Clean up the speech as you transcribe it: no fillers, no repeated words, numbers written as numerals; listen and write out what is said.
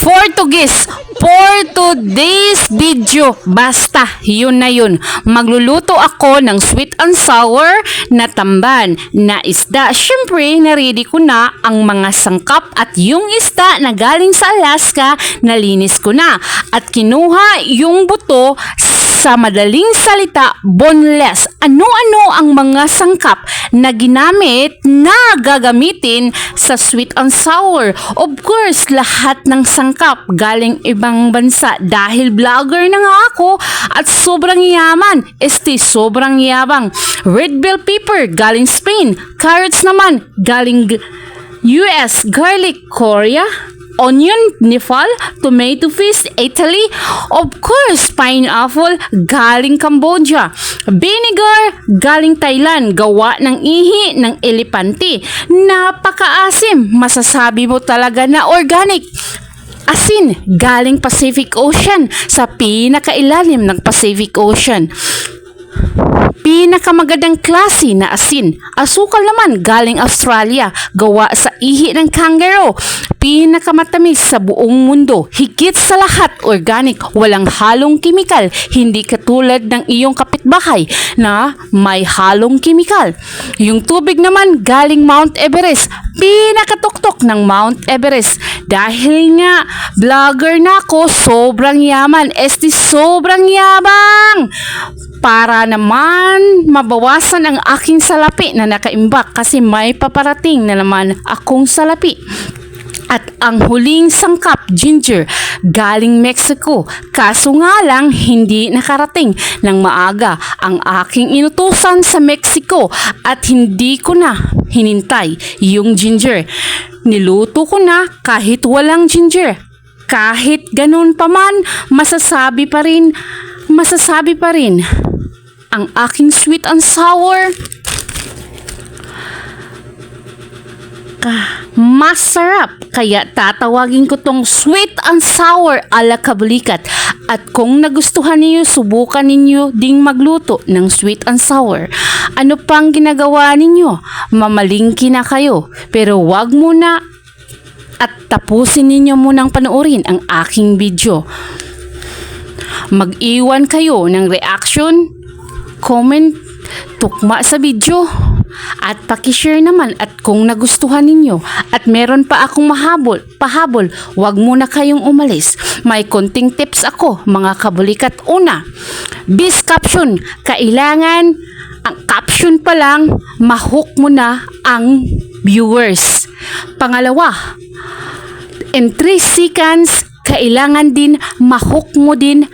Portuguese for today's video. Basta, yun na yun. Magluluto ako ng sweet and sour na tamban na isda. Siyempre, na-ready ko na ang mga sangkap at yung isda na galing sa Alaska, nalinis ko na. At kinuha yung buto, sa madaling salita, boneless. Ano-ano ang mga sangkap na ginamit na gagamitin sa sweet and sour? Of course, lahat ng sangkap galing ibang bansa dahil vlogger na nga ako at sobrang yaman. Sobrang yabang. Red bell pepper galing Spain. Carrots naman galing US. Garlic, Korea. Onion, Nepal. Tomato fish, Italy. Of course, pineapple galing Cambodia. Vinegar galing Thailand, gawa ng ihi ng elepante. Napakaasim, masasabi mo talaga na organic. Asin galing Pacific Ocean, sa pinakailalim ng Pacific Ocean. Pinakamagandang klase na asin. Asukal naman galing Australia, gawa sa ihi ng kangaroo. Pinakamatamis sa buong mundo. Higit sa lahat, organic, walang halong kimikal. Hindi katulad ng iyong kapitbahay na may halong kimikal. Yung tubig naman galing Mount Everest. Pinakatuktok ng Mount Everest. Dahil nga, vlogger na ako, sobrang yaman. Sobrang yabang! Para naman mabawasan ang aking salapi na nakaimbak kasi may paparating na naman akong salapi. At ang huling sangkap, ginger, galing Mexico. Kaso nga lang, hindi nakarating ng maaga ang aking inutusan sa Mexico at hindi ko na hinintay yung ginger. Niluto ko na kahit walang ginger. Kahit ganun pa man, masasabi pa rin ang aking sweet and sour masarap. Kaya tatawagin ko tong sweet and sour ala Kabulikat. At kung nagustuhan niyo, subukan ninyo ding magluto ng sweet and sour. Ano pang ginagawa ninyo? Mamalingki na kayo. Pero wag muna at tapusin ninyo munang panoorin ang aking video. Mag-iwan kayo ng reaction, comment, tukma sa video, at pakishare naman. At kung nagustuhan ninyo at meron pa akong pahabol, wag muna kayong umalis. May konting tips ako, mga kabulikat. Una, bis caption. Kailangan ang caption pa lang, mahook mo na ang viewers. Pangalawa, in 3 seconds, kailangan din mahook mo din